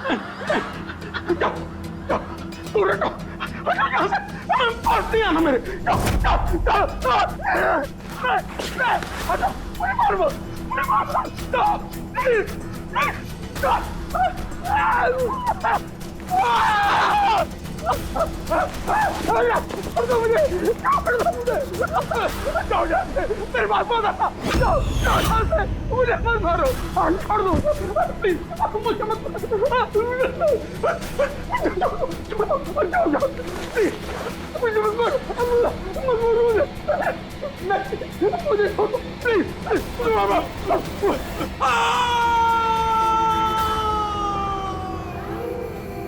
जाओ जाओ दूर हटो, हटो यहाँ से, पास नहीं आना मेरे। जाओ जाओ जाओ हटो, मुझे मार मत, मुझे मार मत, जाओ प्लीज जाओ। मुझे मेरे पास मत आना, जाओ जाओ यहाँ से, मुझे मत मारो, छोड़ दो प्लीज, मुझे मत जाओ जाओ प्लीज, मुझे मत मारो, मत मारो मुझे छोड़ दो प्लीज, मुझे मारो।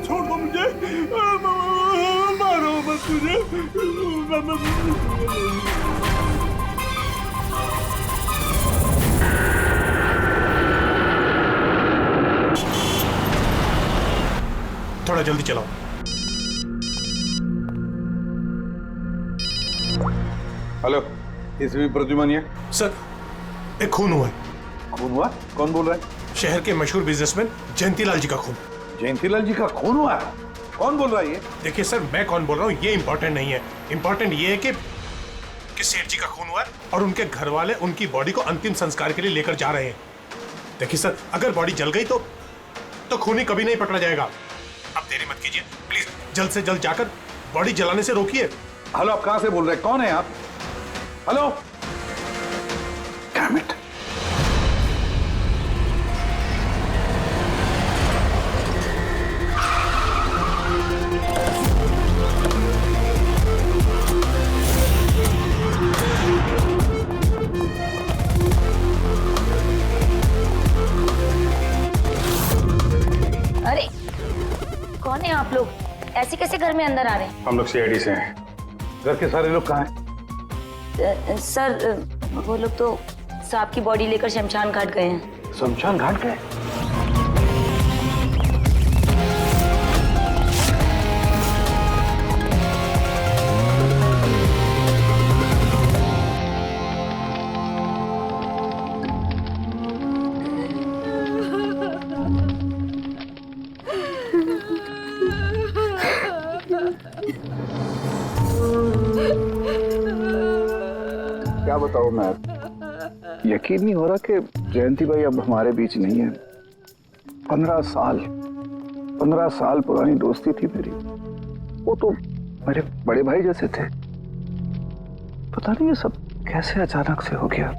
छोड़ दो मुझे, मारो मत मुझे। थोड़ा जल्दी चलाओ। हेलो, इसवी प्रद्युमन है सर, एक खून हुआ है। खून हुआ? कौन बोल रहा है? शहर के मशहूर बिजनेसमैन जयंतीलाल जी का खून। जयंतीलाल जी का खून हुआ है? कौन बोल रहा है ये? देखिए सर, मैं कौन बोल रहा हूँ ये इंपॉर्टेंट नहीं है। इंपॉर्टेंट ये है कि सेठ जी का खून हुआ है और उनके घर वाले उनकी बॉडी को अंतिम संस्कार के लिए लेकर जा रहे हैं। देखिए सर, अगर बॉडी जल गई तो खूनी कभी नहीं पकड़ा जाएगा। अब देरी मत कीजिए प्लीज, जल्द से जल्द जाकर बॉडी जलाने से रोकिए। हेलो, आप कहां से बोल रहे हैं? कौन है आप? Hello, damn it. अरे कौन है आप लोग? ऐसे कैसे घर में अंदर आ रहे हैं? हम लोग सीआईडी से हैं। घर के सारे लोग कहाँ हैं? सर वो लोग तो साहब की बॉडी लेकर शमशान घाट गए हैं। शमशान घाट गए? क्या बताऊं मैं, यकीन नहीं हो रहा कि जयंती भाई अब हमारे बीच नहीं है। 15 साल पुरानी दोस्ती थी मेरी। वो तो मेरे बड़े भाई जैसे थे। पता नहीं ये सब कैसे अचानक से हो गया।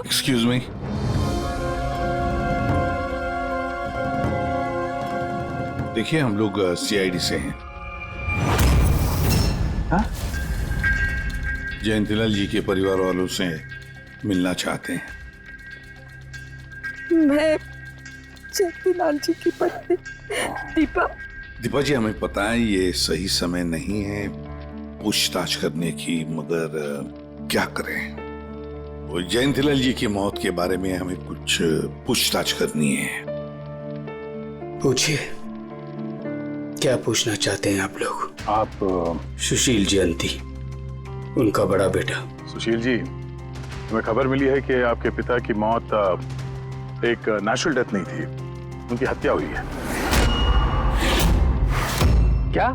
एक्सक्यूज मी, देखिए हम लोग सीआईडी से हैं। हाँ? जयंतीलाल जी के परिवार वालों से मिलना चाहते हैं। मैं जयंतीलाल जी की पत्नी दीपा। दीपा जी, हमें पता है ये सही समय नहीं है पूछताछ करने की, मगर क्या करें? वो जयंतीलाल जी की मौत के बारे में हमें कुछ पूछताछ करनी है। पूछिए, क्या पूछना चाहते हैं आप लोग? आप सुशील जयंती, उनका बड़ा बेटा। सुशील जी, हमें खबर मिली है कि आपके पिता की मौत एक नेचुरल डेथ नहीं थी, उनकी हत्या हुई है। क्या?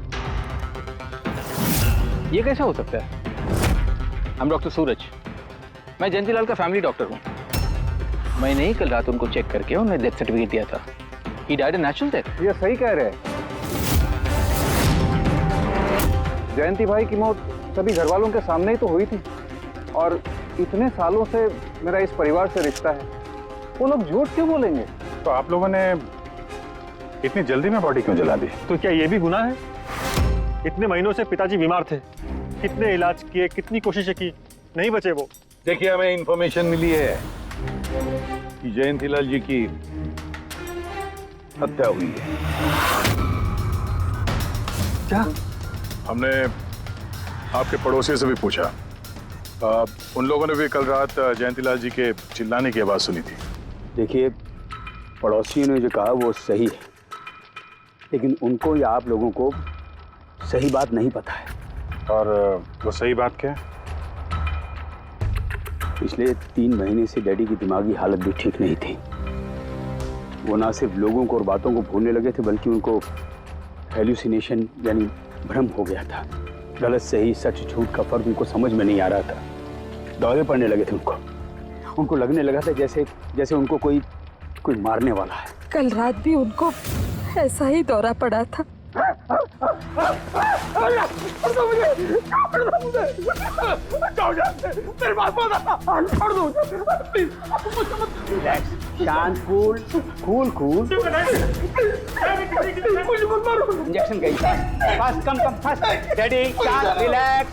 ये कैसे हो सकता है? हम डॉक्टर सूरज, मैं जयंतीलाल का फैमिली डॉक्टर हूँ। मैंने ही कल रात उनको चेक करके उन्हें डेथ सर्टिफिकेट दिया था। He died a natural death। ये सही कह रहे हैं। जयंती भाई की मौत सभी घर वालों के सामने ही तो हुई थी, और इतने सालों से मेरा इस परिवार से रिश्ता है। वो लोग झूठ क्यों बोलेंगे? तो आप लोगों ने इतनी जल्दी में बॉडी क्यों जला दी? तो क्या ये भी गुनाह है? इतने महीनों से पिताजी बीमार थे, कितने इलाज किए, कितनी कोशिशें की, नहीं बचे वो। देखिए, हमें इंफॉर्मेशन मिली है कि जयंतीलाल जी की हत्या हुई है। क्या? हमने आपके पड़ोसी से भी पूछा, उन लोगों ने भी कल रात जयंतीलाल जी के चिल्लाने की आवाज सुनी थी। देखिए, पड़ोसियों ने जो कहा वो सही है, लेकिन उनको या आप लोगों को सही बात नहीं पता है। और वो सही बात क्या है? पिछले 3 महीने से डैडी की दिमागी हालत भी ठीक नहीं थी। वो ना सिर्फ लोगों को और बातों को भूलने लगे थे, बल्कि उनको हेल्यूसिनेशन यानी भ्रम हो गया था। गलत सही, सच झूठ का फर्क उनको समझ में नहीं आ रहा था। दौरे पड़ने लगे थे उनको लगने लगा था जैसे उनको कोई मारने वाला है। कल रात भी उनको ऐसा ही दौरा पड़ा था। शांत, कूल। इंजेक्शन गई। फास्ट, कम, फास्ट। डैडी, शांत, रिलैक्स।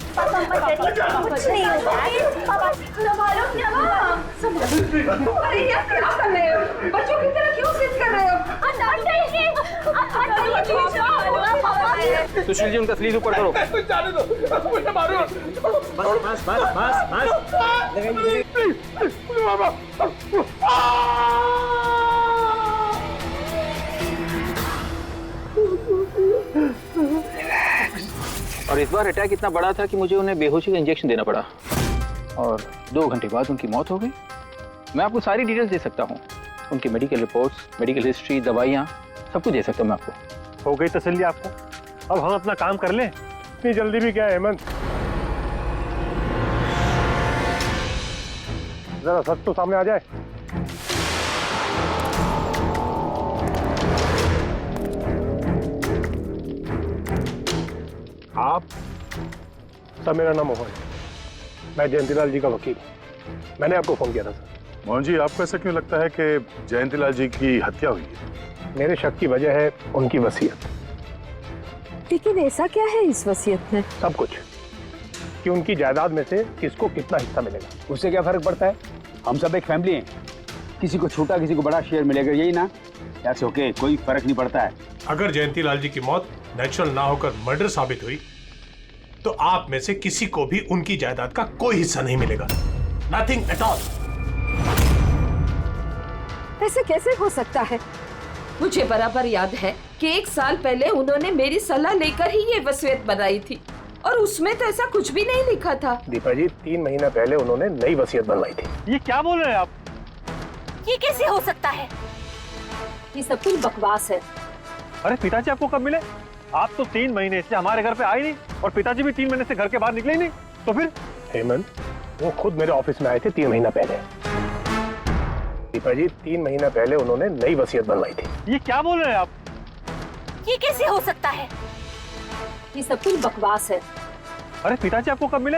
कुछ नहीं होगा। बच्चों की तरह क्यों जिद कर रहे हो? सुशील जी, उनका स्लीव ऊपर करो। जाने दो, मुझे मारो। बस। और इस बार अटैक इतना बड़ा था कि मुझे उन्हें बेहोशी का इंजेक्शन देना पड़ा, और 2 घंटे बाद उनकी मौत हो गई। मैं आपको सारी डिटेल्स दे सकता हूँ, उनकी मेडिकल रिपोर्ट्स, मेडिकल हिस्ट्री, दवाइयाँ, सब कुछ दे सकता हूँ मैं आपको। हो गई तसल्ली आपको? अब हम अपना काम कर लें। इतनी जल्दी भी क्या है हेमंत? जरा सच तो सामने आ जाए। आप सर, मेरा नाम मोहन है, मैं जयंतीलाल जी का वकील। मैंने आपको फोन किया था सर। मोहन जी, आपको ऐसा क्यों लगता है कि जयंतीलाल जी की हत्या हुई है? मेरे शक की वजह है उनकी वसीयत। लेकिन ऐसा क्या है इस वसीयत में? सब कुछ, कि उनकी जायदाद में से किसको कितना हिस्सा मिलेगा। उससे क्या फर्क पड़ता है? हम सब एक फैमिली हैं, किसी को छोटा किसी को बड़ा शेयर मिलेगा, यही ना? दैट्स ओके, कोई फर्क नहीं पड़ता है। अगर जयंतीलाल जी की मौत नेचुरल ना होकर मर्डर साबित हुई तो आप में से किसी को भी उनकी जायदाद का कोई हिस्सा नहीं मिलेगा। Nothing at all. ऐसे कैसे हो सकता है? मुझे बराबर याद है कि 1 साल पहले उन्होंने मेरी सलाह लेकर ही ये वसीयत बनाई थी, और उसमें तो ऐसा कुछ भी नहीं लिखा था। दीपा जी, 3 महीना पहले उन्होंने नई वसीयत बनवाई थी। ये क्या बोल रहे हैं आप? ये कैसे हो सकता है? ये सब कुछ बकवास है। अरे पिताजी आपको कब मिले? आप तो 3 महीने से हमारे घर पे आए नहीं, और पिताजी भी 3 महीने से घर के बाहर निकले ही नहीं। तो फिर? हेमंत, वो खुद मेरे ऑफिस में आए थे 3 महीना पहले। दीपा जी, 3 महीना पहले उन्होंने नई वसीयत बनवाई थी। ये क्या बोल रहे हैं आप? ये कैसे हो सकता है? ये सब कुछ बकवास है। अरे पिताजी आपको कब मिले?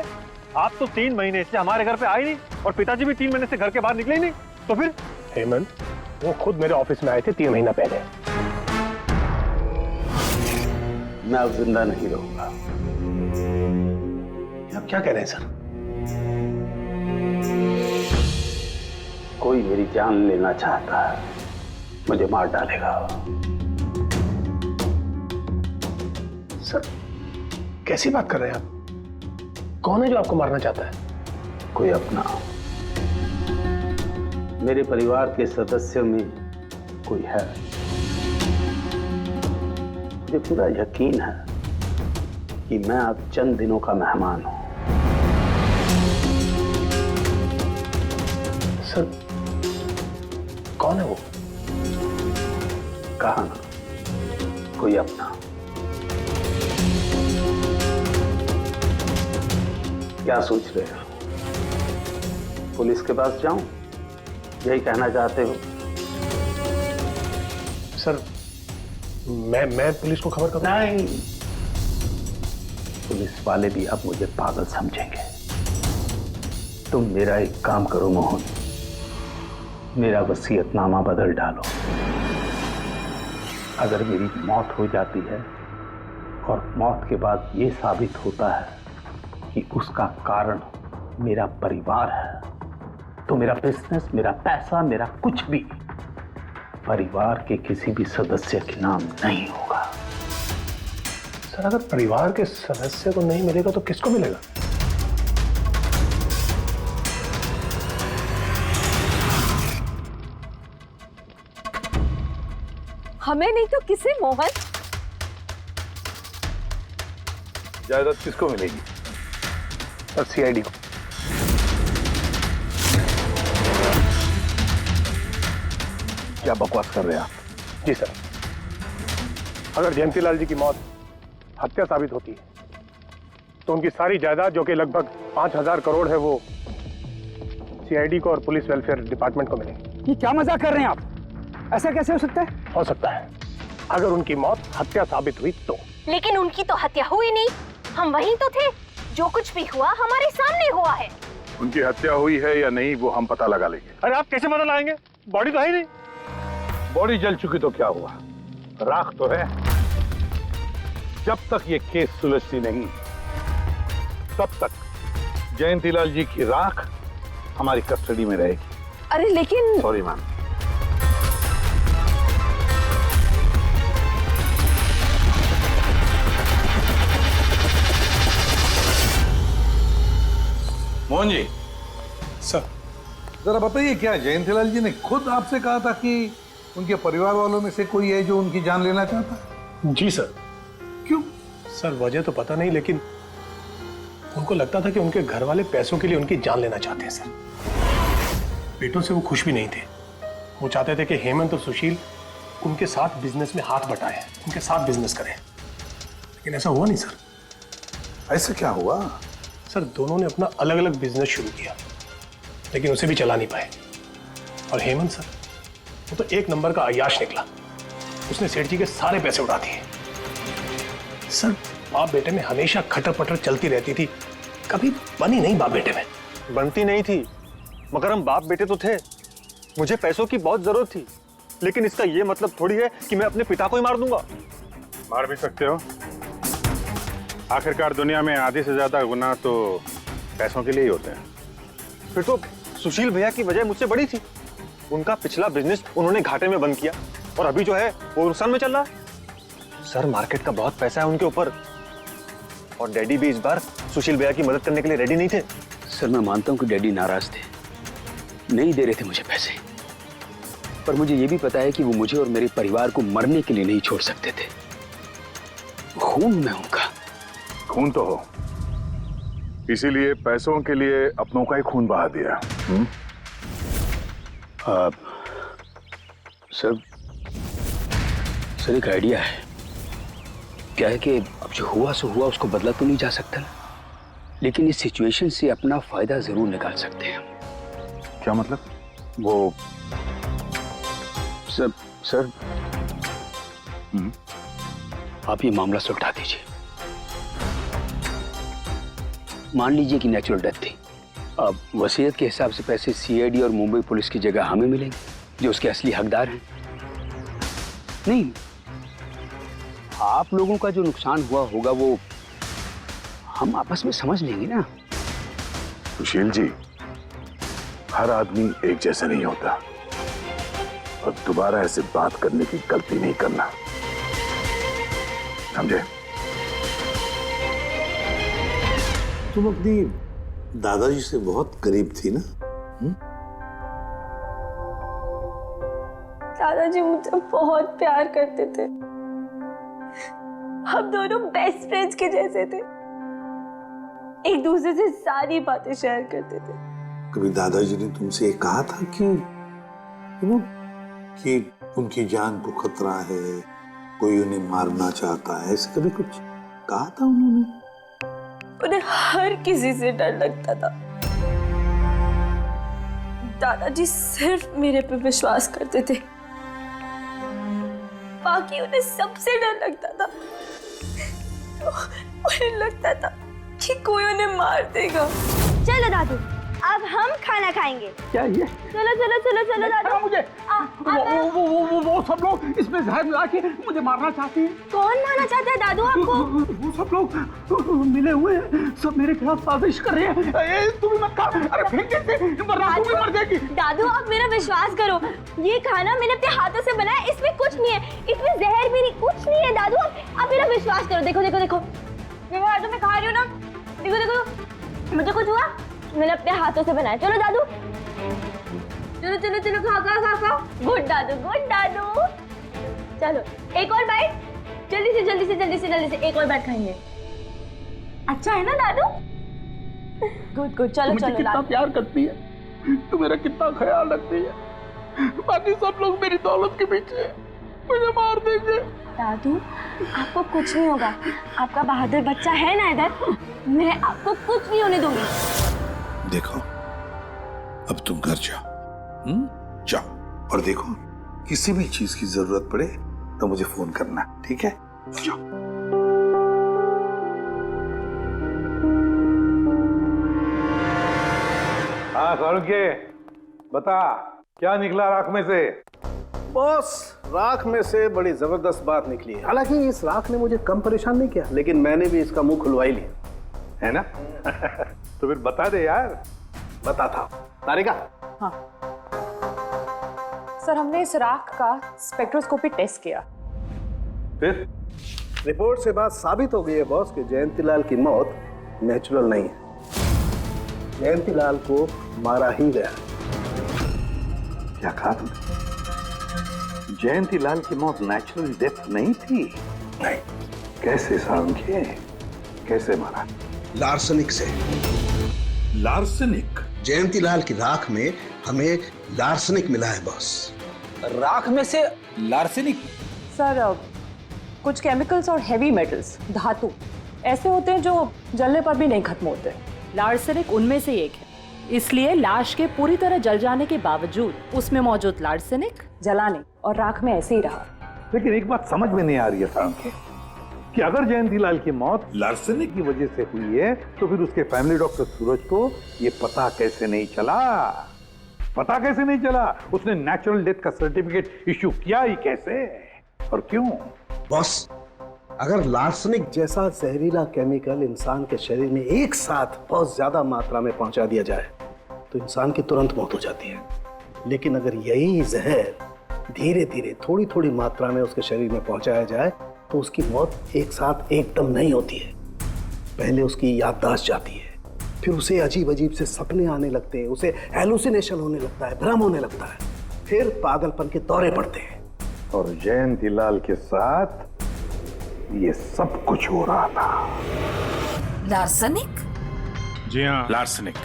आप तो 3 महीने से हमारे घर पे आए नहीं, और पिताजी भी 3 महीने से घर के बाहर निकले ही नहीं। तो फिर? हेमंत, वो खुद मेरे ऑफिस में आए थे 3 महीना पहले। मैं अब जिंदा नहीं रहूंगा। आप क्या कह रहे हैं सर? कोई मेरी जान लेना चाहता है, मुझे मार डालेगा। सर, कैसी बात कर रहे हैं आप? कौन है जो आपको मारना चाहता है? कोई अपना, मेरे परिवार के सदस्य में कोई है। मुझे पूरा यकीन है कि मैं अब चंद दिनों का मेहमान हूं। सर, कौन है वो? कहा ना, कोई अपना। क्या सोच रहे हो? पुलिस के पास जाऊं? यही कहना चाहते हो? सर, मैं पुलिस को खबर करूं? नहीं, पुलिस वाले भी अब मुझे पागल समझेंगे। तुम मेरा एक काम करो मोहन, मेरा वसीयतनामा बदल डालो। अगर मेरी मौत हो जाती है और मौत के बाद ये साबित होता है कि उसका कारण मेरा परिवार है, तो मेरा बिजनेस, मेरा पैसा, मेरा कुछ भी परिवार के किसी भी सदस्य के नाम नहीं होगा। सर अगर परिवार के सदस्य को नहीं मिलेगा तो किसको मिलेगा? हमें नहीं तो किसे मोहन? जायदाद किसको मिलेगी? सर सीआईडी को। क्या बकवास कर रहे हैं आप? जी सर, अगर जयंतीलाल जी की मौत हत्या साबित होती है तो उनकी सारी जायदाद जो कि लगभग 5,000 करोड़ है वो सीआईडी को और पुलिस वेलफेयर डिपार्टमेंट को मिलेगी। ये क्या मजाक कर रहे हैं आप? ऐसा कैसे हो सकता है? हो सकता है अगर उनकी मौत हत्या साबित हुई तो। लेकिन उनकी तो हत्या हुई नहीं, हम वहीं तो थे। जो कुछ भी हुआ हमारे सामने हुआ है। उनकी हत्या हुई है या नहीं वो हम पता लगा लेंगे। अरे आप कैसे पता लगाएंगे? बॉडी तो है ही नहीं। बॉडी जल चुकी तो क्या हुआ, राख तो है। जब तक ये केस सुलझती नहीं तब तक जयंतीलाल जी की राख हमारी कस्टडी में रहेगी। अरे लेकिन sorry ma'am. Mohan ji, sir जरा बताइए, क्या जयंतीलाल जी ने खुद आपसे कहा था कि उनके परिवार वालों में से कोई है जो उनकी जान लेना चाहता है? जी सर। क्यों? सर वजह तो पता नहीं, लेकिन उनको लगता था कि उनके घर वाले पैसों के लिए उनकी जान लेना चाहते हैं सर। बेटों से वो खुश भी नहीं थे। वो चाहते थे कि हेमंत और सुशील उनके साथ बिजनेस में हाथ बटाएं, उनके साथ बिजनेस करें, लेकिन ऐसा हुआ नहीं सर। ऐसा क्या हुआ? सर दोनों ने अपना अलग अलग बिजनेस शुरू किया, लेकिन उसे भी चला नहीं पाए। और हेमंत सर, वो तो एक नंबर का अय्याश निकला। उसने सेठ जी के सारे पैसे उड़ा दिए। सर बाप बेटे में हमेशा खटर पटर चलती रहती थी, कभी बनी नहीं बाप बेटे में। बनती नहीं थी, मगर हम बाप बेटे तो थे। मुझे पैसों की बहुत जरूरत थी, लेकिन इसका ये मतलब थोड़ी है कि मैं अपने पिता को ही मार दूंगा। मार भी सकते हो। आखिरकार दुनिया में आधे से ज्यादा गुनाह तो पैसों के लिए ही होते हैं। फिर तो सुशील भैया की वजह मुझसे बड़ी थी। उनका पिछला बिजनेस उन्होंने घाटे में बंद किया और अभी जो है वो नुकसान में चल रहा है। सर मार्केट का बहुत पैसा है उनके ऊपर, और डैडी भी इस बार सुशील भैया की मदद करने के लिए रेडी नहीं थे। सर मैं मानता हूं कि डैडी नाराज थे, नहीं दे रहे थे मुझे पैसे, पर मुझे ये भी पता है कि वो मुझे और मेरे परिवार को मरने के लिए नहीं छोड़ सकते थे। खून में उनका। खून तो हो, इसीलिए पैसों के लिए अपनों का ही खून बहा दिया। सर एक आइडिया है। क्या है कि अब जो हुआ सो हुआ, उसको बदला तो नहीं जा सकता ना, लेकिन इस सिचुएशन से अपना फायदा जरूर निकाल सकते हैं। क्या मतलब? वो सर आप ये मामला सुलझा दीजिए। मान लीजिए कि नेचुरल डेथ थी, अब वसीयत के हिसाब से पैसे सीआईडी और मुंबई पुलिस की जगह हमें मिलेंगे, जो उसके असली हकदार हैं। नहीं, आप लोगों का जो नुकसान हुआ होगा वो हम आपस में समझ लेंगे ना। सुशील जी, हर आदमी एक जैसा नहीं होता, और दोबारा ऐसे बात करने की गलती नहीं करना, समझे? तुम अपनी दादाजी से बहुत करीब थी ना? दादाजी मुझे बहुत प्यार करते थे। हम दोनों बेस्ट फ्रेंड्स के जैसे थे, एक दूसरे से सारी बातें शेयर करते थे। कभी दादाजी ने तुमसे ये कहा था कि कि उनकी जान को खतरा है, कोई उन्हें मारना चाहता है, ऐसे कभी कुछ कहा था उन्होंने? उन्हें हर किसी से डर लगता था। दादाजी सिर्फ मेरे पे विश्वास करते थे, बाकी उन्हें सबसे डर लगता था। तो उन्हें लगता था कि कोई उन्हें मार देगा। चलो दादू, अब हम खाना खाएंगे। क्या ये? चलो चलो चलो चलो दादू। मुझे वो सब लोग इसमें जहर मिला के मुझे मारना चाहते हैं। कौन मारना चाहता है दादू आपको? वो सब लोग मिले हुए हैं, सब मेरे खिलाफ साजिश कर रहे हैं। तू भी मत खा, अरे फेंक दे, वरना तू भी मर जाएगी। दादू आप मेरा विश्वास करो, ये खाना मैंने अपने हाथों से बनाया, इसमें कुछ नहीं है, इसमें जहर भी नहीं, कुछ नहीं है दादू। आप मेरा विश्वास करो। देखो देखो देखो, मेरे हाथों में खा रही हूँ ना, देखो देखो, मुझे कुछ हुआ, मैंने अपने हाथों से बनाया। चलो दादू, चलो चलो चलो, खा खा खा खा। गुड दादू, गुड दादू। चलो एक और बाइट, जल्दी से जल्दी से जल्दी से जल्दी से एक और बाइट खाएंगे। अच्छा है ना दादू? Good good. चलो मुझे चलो कितना प्यार करती है, तू मेरा कितना ख्याल रखती है, बाकी सब लोग मेरी दौलत के पीछे मुझे मार देंगे। दादू आपको कुछ नहीं होगा, आपका बहादुर बच्चा है ना इधर, मैं आपको कुछ नहीं होने दूंगी। देखो, अब तुम घर जाओ, जाओ, और देखो किसी भी चीज की जरूरत पड़े तो मुझे फोन करना, ठीक है? जाओ। हाँ सारुके, बता क्या निकला राख में से? बॉस, राख में से बड़ी जबरदस्त बात निकली है। हालांकि इस राख ने मुझे कम परेशान नहीं किया, लेकिन मैंने भी इसका मुंह खुलवा ही लिया, है ना? तो फिर बता दे यार। बताता हूं। तारिका। हाँ सर, हमने इस राख का स्पेक्ट्रोस्कोपी टेस्ट किया। फिर रिपोर्ट से बात साबित हो गई है बॉस कि जयंतीलाल की मौत नेचुरल नहीं है, जयंतीलाल को मारा ही गया। क्या कहा तुमने? जयंतीलाल की मौत नेचुरल डेथ नहीं थी? नहीं। कैसे सारुके, कैसे मारा? लार्सनिक से। लार्सनिक? जयंतीलाल की राख में हमें लार्सनिक मिला है बॉस। राख में से लार्सनिक? सर कुछ केमिकल्स और हेवी मेटल्स, धातु ऐसे होते हैं जो जलने पर भी नहीं खत्म होते। लार्सेनिक उनमें से एक है, इसलिए लाश के पूरी तरह जल जाने के बावजूद उसमें मौजूद लार्सेनिक जलाने और राख में ऐसे ही रहा। लेकिन एक बात समझ में नहीं आ रही है सारुके, कि अगर जयंतीलाल की मौत लार्सनिक की वजह से हुई है तो फिर उसके फैमिली डॉक्टर सूरज को ये पता कैसे नहीं चला? पता कैसे नहीं चला? उसने नेचुरल डेथ का सर्टिफिकेट इश्यू किया ही कैसे और क्यों? बॉस, अगर लार्सनिक जैसा जहरीला केमिकल इंसान के शरीर में एक साथ बहुत ज्यादा मात्रा में पहुंचा दिया जाए तो इंसान की तुरंत मौत हो जाती है, लेकिन अगर यही जहर धीरे धीरे थोड़ी थोड़ी मात्रा में उसके शरीर में पहुंचाया जाए तो उसकी मौत एक साथ एकदम नहीं होती है। पहले उसकी याददाश्त जाती है, फिर उसे अजीब अजीब से सपने आने लगते हैं, उसे हेलुसिनेशन होने लगता है, भ्रम होने लगता है, फिर पागलपन के दौरे पड़ते हैं। और जयंतीलाल के साथ ये सब कुछ हो रहा था। लार्सनिक? जी हाँ, लार्सनिक।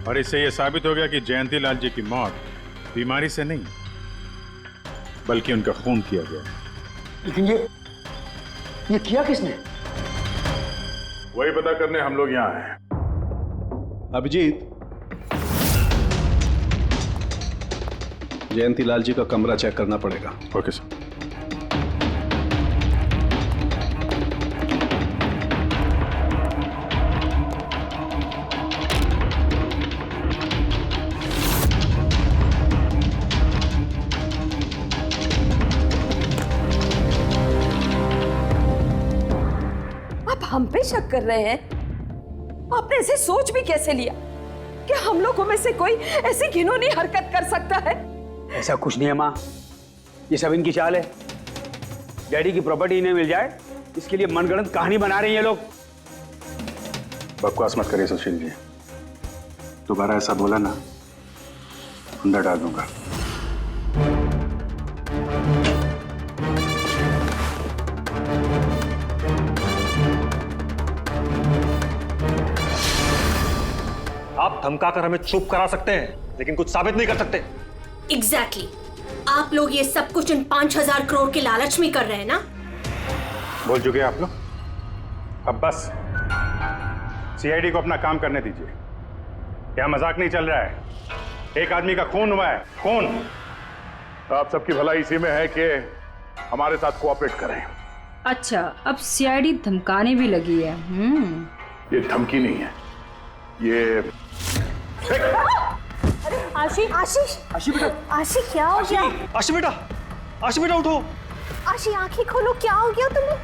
और इससे यह साबित हो गया कि जयंतीलाल जी की मौत बीमारी से नहीं बल्कि उनका खून किया गया। लेकिन ये किया किसने? वही पता करने हम लोग यहाँ हैं। अभिजीत, जयंतीलाल जी का कमरा चेक करना पड़ेगा। Okay sir. हम पे शक कर रहे हैं? आपने ऐसे सोच भी कैसे लिया कि हम लोगों में से कोई ऐसी घिनौनी हरकत कर सकता है? ऐसा कुछ नहीं है माँ, ये सब इनकी चाल है। डैडी की प्रॉपर्टी इन्हें मिल जाए इसके लिए मनगढ़ंत कहानी बना रहे हैं ये लोग। बकवास मत करिए सुशील जी, दोबारा ऐसा बोला ना अंदर डाल दूंगा। आप धमकाकर हमें चुप करा सकते हैं लेकिन कुछ साबित नहीं कर सकते। एग्जैक्टली आप लोग ये सब कुछ इन 5,000 करोड़ के लालच में कर रहे हैं ना? बोल चुके आप लोग, अब बस सीआईडी को अपना काम करने दीजिए। क्या मजाक नहीं चल रहा है? एक आदमी का खून हुआ है, खून। तो आप सबकी भलाई इसी में है कि हमारे साथ कोऑपरेट करें। अच्छा, अब सीआईडी धमकाने भी लगी है। ये धमकी नहीं है, ये आशी आशीष आशी बेटा, आशी क्या हो गया? आशी बेटा, आशी बेटा उठो। आशी आंखें खोलो, क्या हो गया तुम्हें?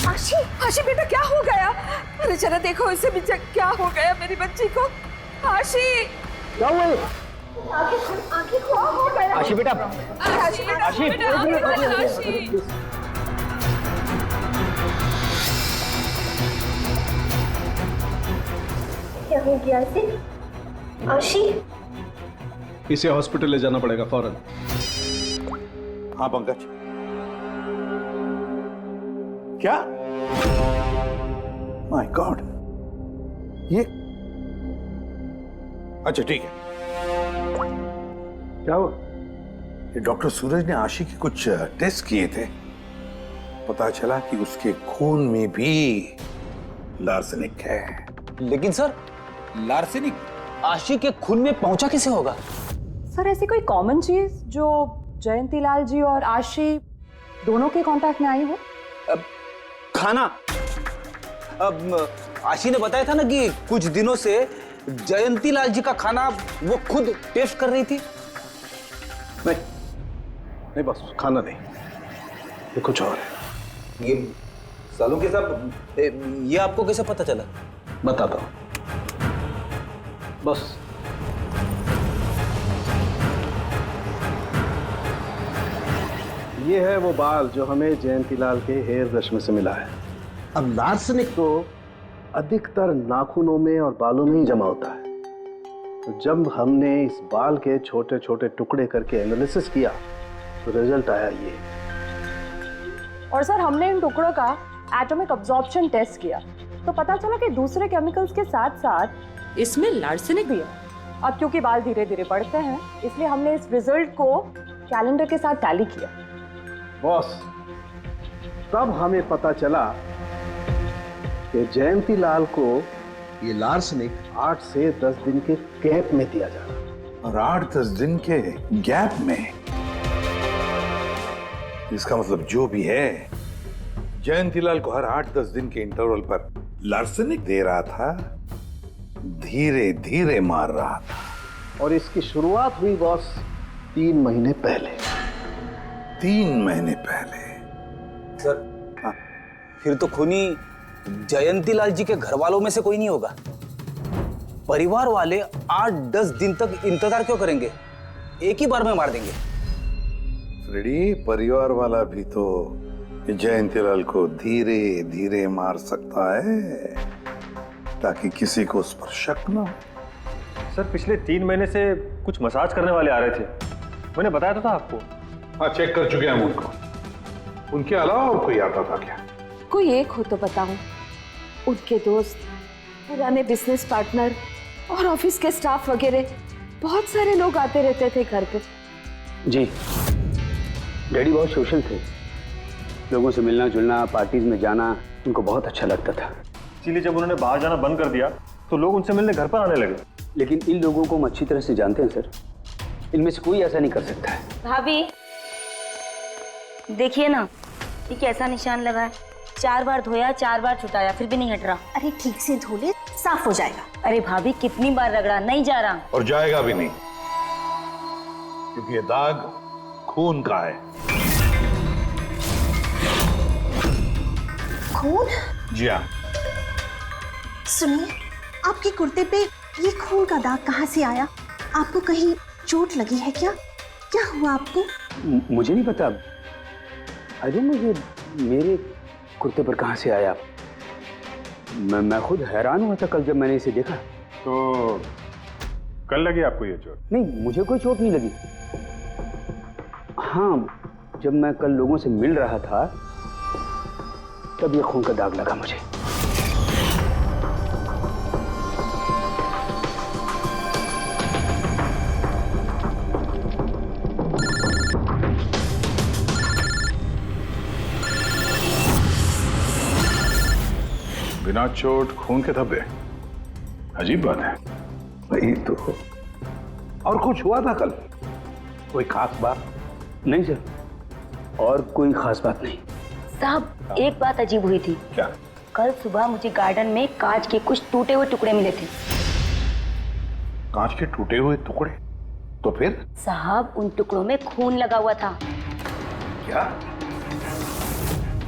आशी आशी बेटा क्या हो गया? अरे जरा देखो इसे भी, क्या हो गया मेरी बच्ची को? आशी क्या हुआ? आंखें खोलो, हो गया? आशी बेटा, आशी बेटा, आशी। आशी क्या हो गया इसे? आशी इसे हॉस्पिटल ले जाना पड़ेगा फौरन। हाँ पंकज, क्या? माय गॉड, ये अच्छा ठीक है। क्या हुआ? ये डॉक्टर सूरज ने आशी के कुछ टेस्ट किए थे, पता चला कि उसके खून में भी लार्सेनिक है। लेकिन सर, लार्सेनिक आशी के खून में पहुंचा कैसे होगा? सर ऐसी कोई कॉमन चीज जो जयंती लाल जी और आशी दोनों के कांटेक्ट में आई हो? खाना। अब आशी ने बताया था ना कि कुछ दिनों से जयंती लाल जी का खाना वो खुद टेस्ट कर रही थी। नहीं बस खाना नहीं, ये कुछ और है। ये सालों के साथ ये आपको कैसे पता चला? बताता हूं, बस ये है वो बाल जो हमें जयंतीलाल के हेयर ब्रश में से मिला है। अब लार्सेनिक तो अधिकतर नाखूनों में और बालों में ही जमा होता है, तो जब हमने इस बाल के छोटे छोटे टुकड़े करके एनालिसिस किया तो रिजल्ट आया ये। और सर हमने इन टुकड़ों का एटॉमिक अब्जॉर्प्शन टेस्ट किया तो पता चला कि दूसरे केमिकल्स के साथ साथ इसमें लार्सेनिक भी है। अब क्योंकि बाल धीरे धीरे बढ़ते हैं इसलिए हमने इस रिजल्ट को कैलेंडर के साथ टैली किया। बॉस, तब हमें पता चला कि जयंतीलाल को ये लार्सेनिक 8 से 10 दिन के गैप में दिया जा रहा। और 8-10 दिन के गैप में? इसका मतलब जो भी है, जयंतीलाल को हर 8-10 दिन के इंटरवल पर लार्सेनिक दे रहा था, धीरे धीरे मार रहा था। और इसकी शुरुआत हुई बॉस 3 महीने पहले। 3 महीने पहले? सर हाँ, फिर तो खूनी जयंती लाल जी के घर वालों में से कोई नहीं होगा। परिवार वाले 8-10 दिन तक इंतजार क्यों करेंगे? एक ही बार में मार देंगे। फ्रेडी, परिवार वाला भी तो जयंतीलाल को धीरे धीरे मार सकता है ताकि किसी को उस पर शक ना हो। सर पिछले 3 महीने से कुछ मसाज करने वाले आ रहे थे, मैंने बताया तो था आपको। हाँ, चेक कर चुके हम उनको। उनके अलावा और कोई आता था क्या? कोई एक हो तो बताऊं। उनके दोस्त, पुराने बिजनेस पार्टनर और ऑफिस के स्टाफ वगैरह बहुत सारे लोग आते रहते थे घर पे। जी, डैडी बहुत सोशल थे, लोगों से मिलना जुलना, पार्टीज में जाना उनको बहुत अच्छा लगता था। इसीलिए जब उन्होंने बाहर जाना बंद कर दिया तो लोग उनसे मिलने घर पर आने लगे। लेकिन इन लोगों को हम अच्छी तरह से जानते हैं सर, इनमें से कोई ऐसा नहीं कर सकता है। भाभी देखिए ना, ये कैसा निशान लगा है। 4 बार धोया, 4 बार छुटाया, फिर भी नहीं हट रहा। अरे ठीक से धो ले, साफ हो जाएगा। अरे भाभी कितनी बार रगड़ा, नहीं जा रहा। और जाएगा भी नहीं, क्योंकि ये दाग खून का है। खून? जी हाँ। सुनिए, आपके कुर्ते पे ये खून का दाग कहाँ से आया? आपको कहीं चोट लगी है क्या? क्या हुआ आपको? मुझे नहीं पता। अरे मुझे मेरे कुर्ते पर कहाँ से आया? मैं खुद हैरान हुआ था कल जब मैंने इसे देखा। तो कल लगी आपको ये चोट? नहीं, मुझे कोई चोट नहीं लगी। हाँ, जब मैं कल लोगों से मिल रहा था तब ये खून का दाग लगा मुझे। बिना चोट खून के धब्बे, अजीब बात है। वही तो। और कुछ हुआ था कल? कोई खास बात? नहीं सर, और कोई खास बात नहीं। साहब एक बात अजीब हुई थी। क्या? कल सुबह मुझे गार्डन में कांच के कुछ टूटे हुए टुकड़े मिले थे। कांच के टूटे हुए टुकड़े? तो फिर? साहब उन टुकड़ों में खून लगा हुआ था। क्या?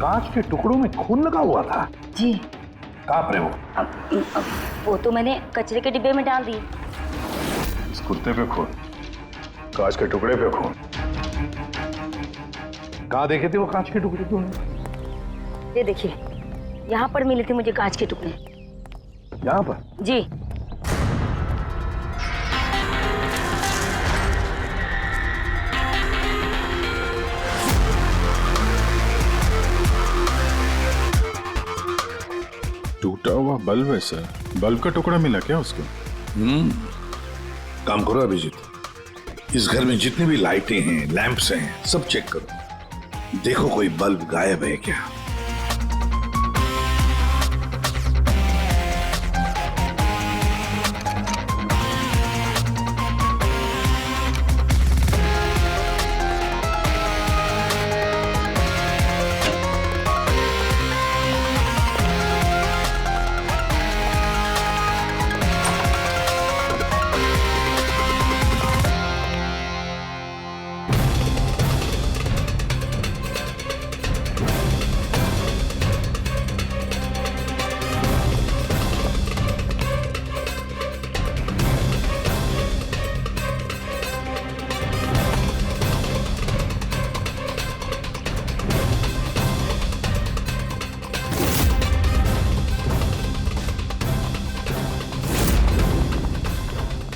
कांच के टुकड़ों में खून लगा हुआ था? जी। कहाँ पर है वो? अब वो तो मैंने कचरे के डिब्बे में डाल दी। इस कुत्ते पे खून, कांच के टुकड़े पे खून। कहाँ देखे थे वो कांच के टुकड़े तुमने? ये देखिए, यहाँ पर मिले थे मुझे कांच के टुकड़े। यहाँ पर? जी। टूटा हुआ बल्ब है सर। बल्ब का टुकड़ा मिला क्या उसको? काम करो अभिजीत, इस घर में जितनी भी लाइटें हैं, लैंप्स हैं, सब चेक करो, देखो कोई बल्ब गायब है क्या।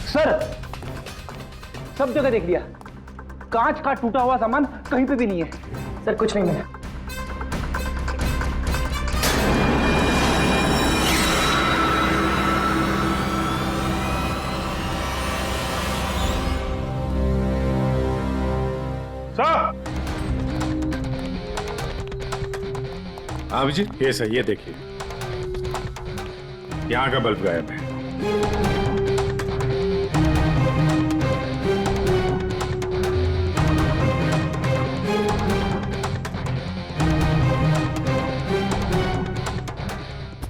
सर, सब जगह देख लिया, कांच का टूटा हुआ सामान कहीं पे भी नहीं है। सर कुछ नहीं मिला। अभिजीत, ये सही, ये देखिए, यहाँ का बल्ब गायब है।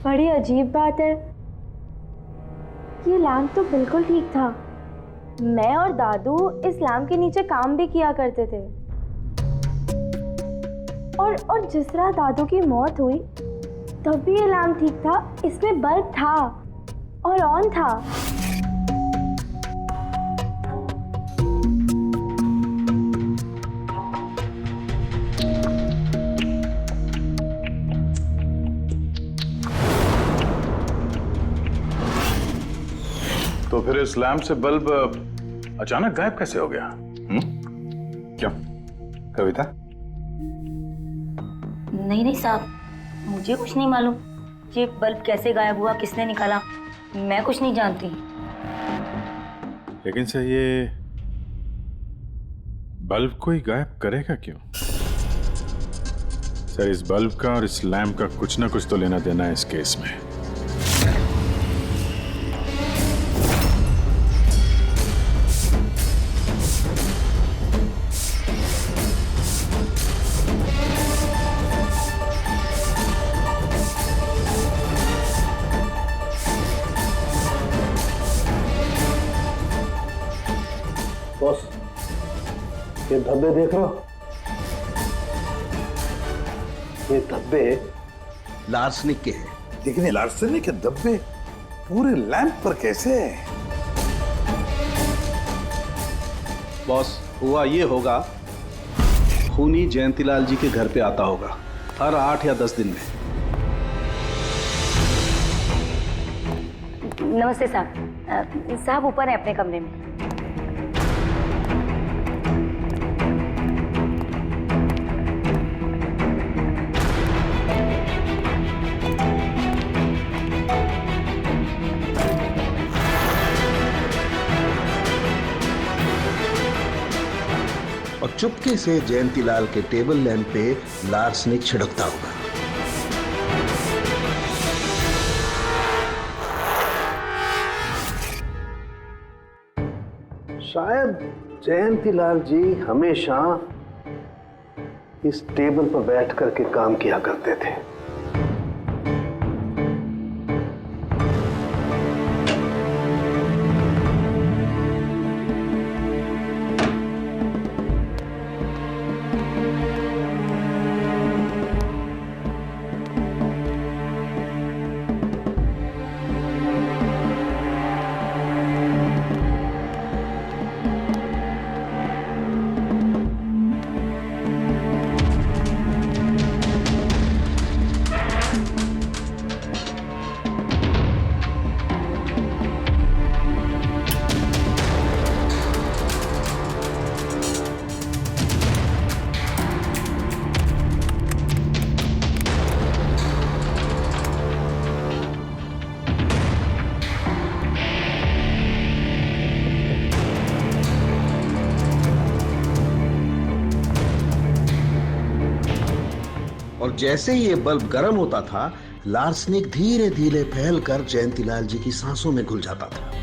बड़ी अजीब बात है, ये लैम्प तो बिल्कुल ठीक था। मैं और दादू इस लैम्प के नीचे काम भी किया करते थे, और जिस तरह दादू की मौत हुई तब भी ये लैम्प ठीक था, इसमें बल्ब था और ऑन था। तो फिर इस लैंप से बल्ब अचानक गायब कैसे हो गया? क्या कविता? नहीं साहब, मुझे कुछ नहीं मालूम। ये बल्ब कैसे गायब हुआ, किसने निकाला, मैं कुछ नहीं जानती। लेकिन सर, ये बल्ब कोई गायब करेगा क्यों? सर, इस बल्ब का और इस लैंप का कुछ ना कुछ तो लेना देना है इस केस में। बॉस, ये धब्बे देख रहे हो? ये धब्बे लार्सनिक के हैं। लेकिन ये लार्सनिक के धब्बे पूरे लैंप पर कैसे? बॉस, हुआ ये होगा, खूनी जयंतीलाल जी के घर पे आता होगा हर 8 या 10 दिन में। नमस्ते साहब। साहब ऊपर है अपने कमरे में। और चुपके से जयंतीलाल के टेबल लैंप पे लार्सनिक छिड़कता होगा। शायद जयंतीलाल जी हमेशा इस टेबल पर बैठ करके काम किया करते थे। और जैसे ही ये बल्ब गर्म होता था, लार्सनिक धीरे धीरे फैलकर जयंतीलाल जी की सांसों में घुल जाता था।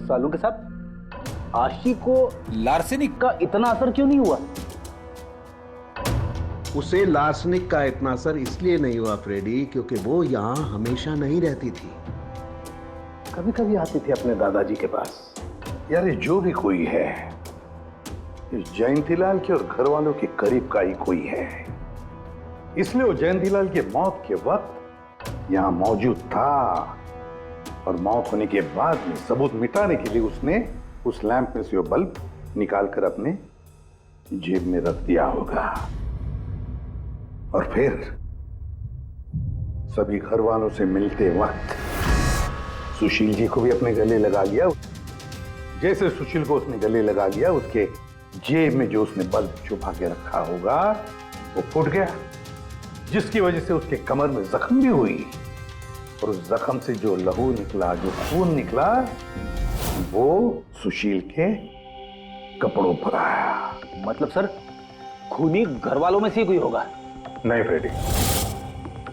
सालों के साथ आशी को लार्सेनिक का इतना असर क्यों नहीं हुआ? उसे लार्सनिक का इतना असर इसलिए नहीं हुआ फ्रेडी, क्योंकि वो यहां हमेशा नहीं रहती थी। कभी कभी आती थी अपने दादाजी के पास। यार ये जो भी कोई है, इस जयंतीलाल के और घर वालों के करीब का ही कोई है, इसलिए वो जयंतीलाल की मौत के वक्त यहां मौजूद था और मौत होने के बाद में सबूत मिटाने के लिए उसने उस लैंप में से वो बल्ब निकालकर अपने जेब में रख दिया होगा और फिर सभी घर वालों से मिलते वक्त सुशील जी को भी अपने गले लगा लिया। जैसे सुशील को उसने गले लगा लिया, उसके जेब में जो उसने बल्ब छुपा के रखा होगा वो फूट गया, जिसकी वजह से उसके कमर में जख्म भी हुई और उस जख्म से जो लहू निकला, जो खून निकला, वो सुशील के कपड़ों पर आया। मतलब सर, खूनी घर वालों में से कोई होगा? नहीं फ्रेडी,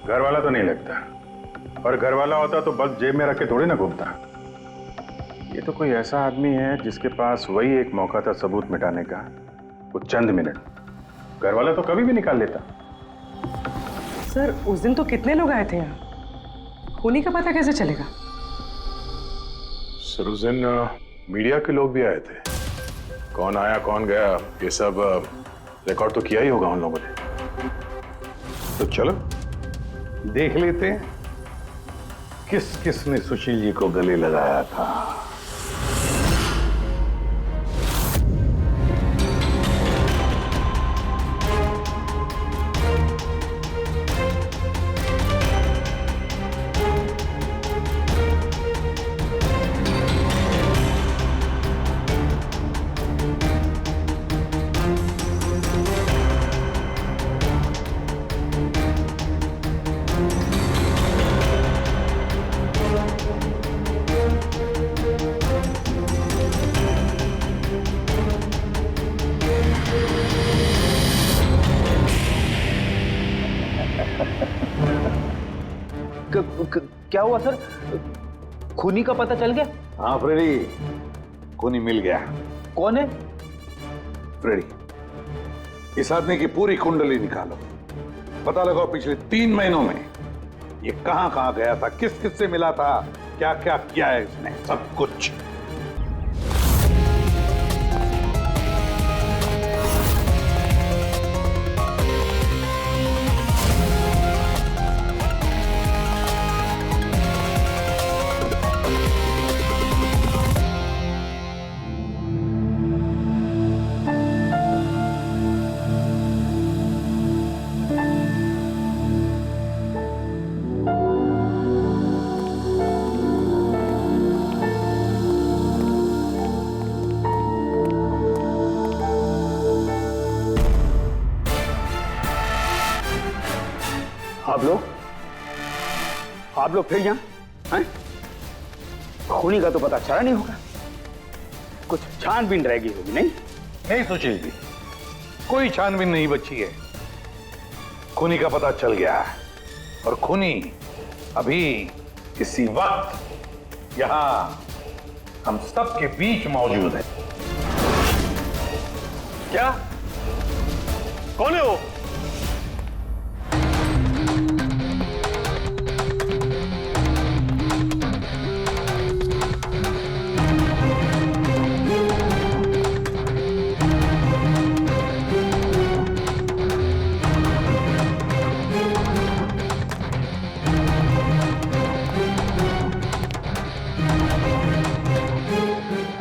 घर वाला तो नहीं लगता, और घर वाला होता तो बल्ब जेब में रख के थोड़ी ना घूमता। ये तो कोई ऐसा आदमी है जिसके पास वही एक मौका था सबूत मिटाने का, वो चंद मिनट। घर वाला तो कभी भी निकाल लेता। सर उस दिन तो कितने लोग आए थे यहाँ, खूनी का पता कैसे चलेगा? सर उस दिन मीडिया के लोग भी आए थे, कौन आया कौन गया ये सब रिकॉर्ड तो किया ही होगा उन लोगों ने। तो चलो देख लेते हैं किस किस ने सुशील जी को गले लगाया था। क्या हुआ सर? खूनी का पता चल गया? हाँ फ्रेडी, खूनी मिल गया। कौन है? फ्रेडी, इस आदमी की पूरी कुंडली निकालो, पता लगाओ पिछले 3 महीनों में ये कहां कहां गया था, किस किस से मिला था, क्या क्या किया है इसने, सब कुछ। आप लोग फिर यहाँ हैं? खूनी का तो पता चला नहीं होगा, कुछ छानबीन रहेगी होगी। नहीं नहीं सुशील जी, कोई छानबीन नहीं बची है, खूनी का पता चल गया है और खूनी अभी इसी वक्त यहां हम सब के बीच मौजूद है। क्या? कौन है वो?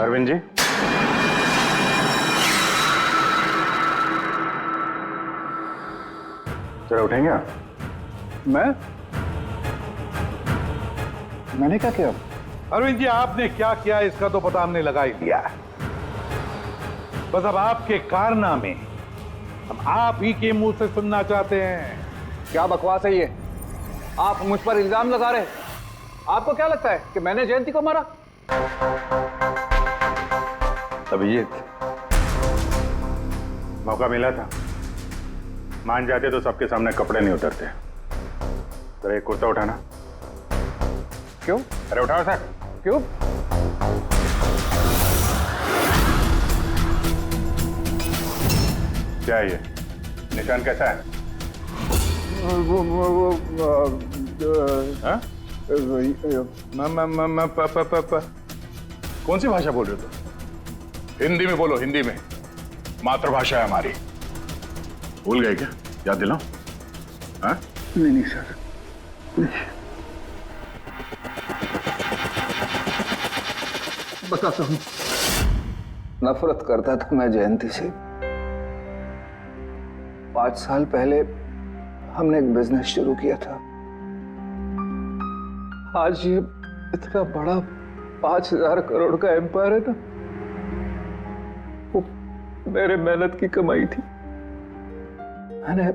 अरविंद जी, जरा उठेंगे आप? मैंने क्या किया? अरविंद जी, आपने क्या किया इसका तो पता हमने लगा ही लिया है। बस अब आपके कारनामे हम आप ही के मुंह से सुनना चाहते हैं। क्या बकवास है ये? आप मुझ पर इल्जाम लगा रहे हैं। आपको क्या लगता है कि मैंने जयंती को मारा? अभिजीत, मौका मिला था, मान जाते तो सबके सामने कपड़े नहीं उतरते। जरा एक कुर्ता उठाना। क्यों? अरे उठाओ सर। क्यों? क्या है ये? निशान कैसा है? हाँ? कौन सी भाषा बोल रहे हो तुम? हिंदी में बोलो, हिंदी में। मातृभाषा है हमारी। भूल गए क्या? याद दिलाओ। हाँ? नहीं सर, बताता हूँ। नफरत करता था मैं जयंती से। 5 साल पहले हमने एक बिजनेस शुरू किया था। आज ये इतना बड़ा 5000 करोड़ का एम्पायर है ना, वो मेरे मेहनत की कमाई थी। मैंने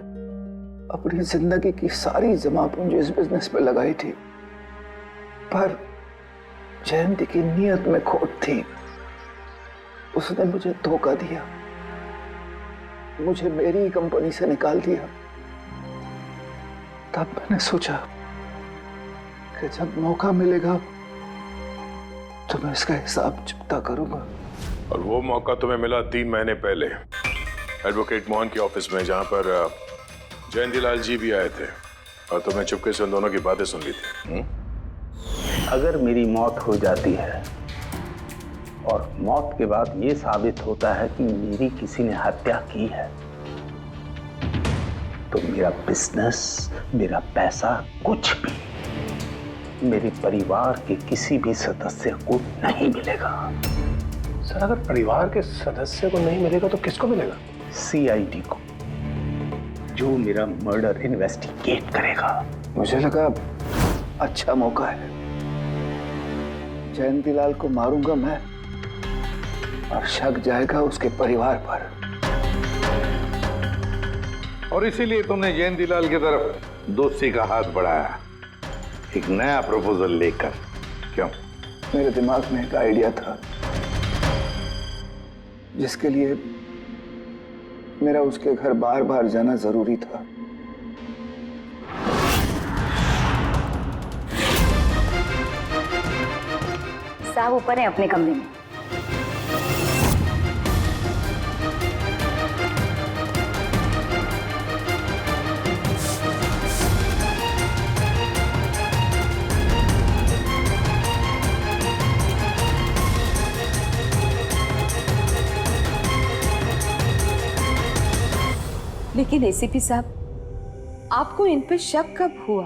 अपनी जिंदगी की सारी जमा पूंजी इस बिजनेस पे लगाई थी, पर जयंती की नीयत में खोट थी। उसने मुझे धोखा दिया, मुझे मेरी कंपनी से निकाल दिया। तब मैंने सोचा कि जब मौका मिलेगा तो मैं इसका हिसाब चुकता करूंगा। और वो मौका तुम्हें मिला 3 महीने पहले एडवोकेट मोहन के ऑफिस में, जहां पर जयंतीलाल जी भी आए थे और तुमने चुपके से उन दोनों की बातें सुन ली थी। अगर मेरी मौत हो जाती है और मौत के बाद ये साबित होता है कि मेरी किसी ने हत्या की है, तो मेरा बिजनेस, मेरा पैसा, कुछ भी मेरे परिवार के किसी भी सदस्य को नहीं मिलेगा। सर, अगर परिवार के सदस्य को नहीं मिलेगा तो किसको मिलेगा? सीआईडी को, जो मेरा मर्डर इन्वेस्टिगेट करेगा। मुझे लगा अच्छा मौका है। जयंतीलाल को मारूंगा मैं और शक जाएगा उसके परिवार पर। और इसीलिए तुमने जयंतीलाल की तरफ दोस्ती का हाथ बढ़ाया, एक नया प्रपोजल लेकर। क्यों? मेरे दिमाग में एक आइडिया था जिसके लिए मेरा उसके घर बार बार जाना जरूरी था। साहब ऊपर है अपने कमरे में। लेकिन एसीपी साहब, आपको इन पे शक कब हुआ?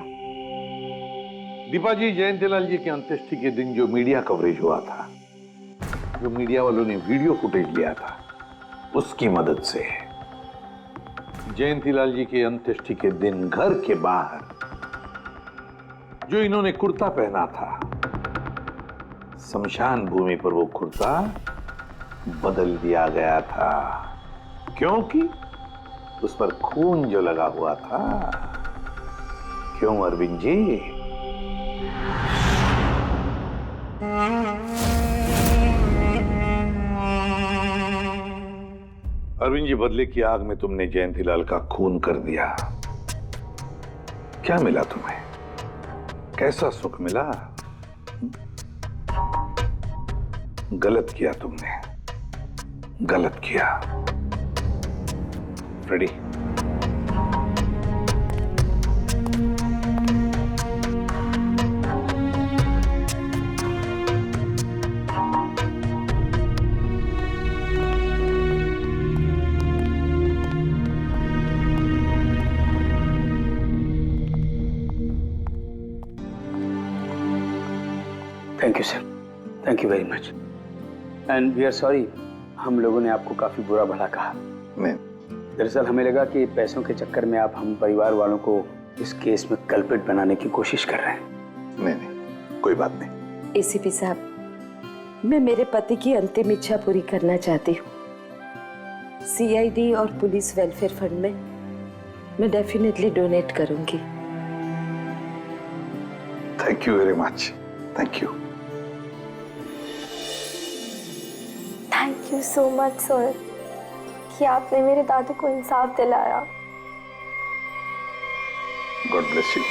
दीपा जी, जयंतीलाल जी की अंत्येष्टि के दिन जो मीडिया कवरेज हुआ था, जो मीडिया वालों ने वीडियो फुटेज लिया था, उसकी मदद से जयंतीलाल जी के अंत्येष्टि के दिन घर के बाहर जो इन्होंने कुर्ता पहना था, शमशान भूमि पर वो कुर्ता बदल दिया गया था, क्योंकि उस पर खून जो लगा हुआ था। क्यों अरविंद जी? अरविंद जी, बदले की आग में तुमने जयंतीलाल का खून कर दिया। क्या मिला तुम्हें? कैसा सुख मिला? गलत किया तुमने, गलत किया। Ready? Thank you sir, thank you very much. And we are sorry, हम लोगों ने आपको काफी बुरा भला कहा। दरअसल हमें लगा कि पैसों के चक्कर में आप हम परिवार वालों को इस केस में कल्प्रिट बनाने की कोशिश कर रहे हैं। नहीं, कोई बात नहीं। एसीपी साहब, मैं मेरे पति की अंतिम इच्छा पूरी करना चाहती हूँ। सीआईडी और पुलिस वेलफेयर फंड में मैं डेफिनेटली डोनेट करूंगी। Thank you very much, thank you. Thank you so much sir कि आपने मेरे दादू को इंसाफ दिलाया। God bless you.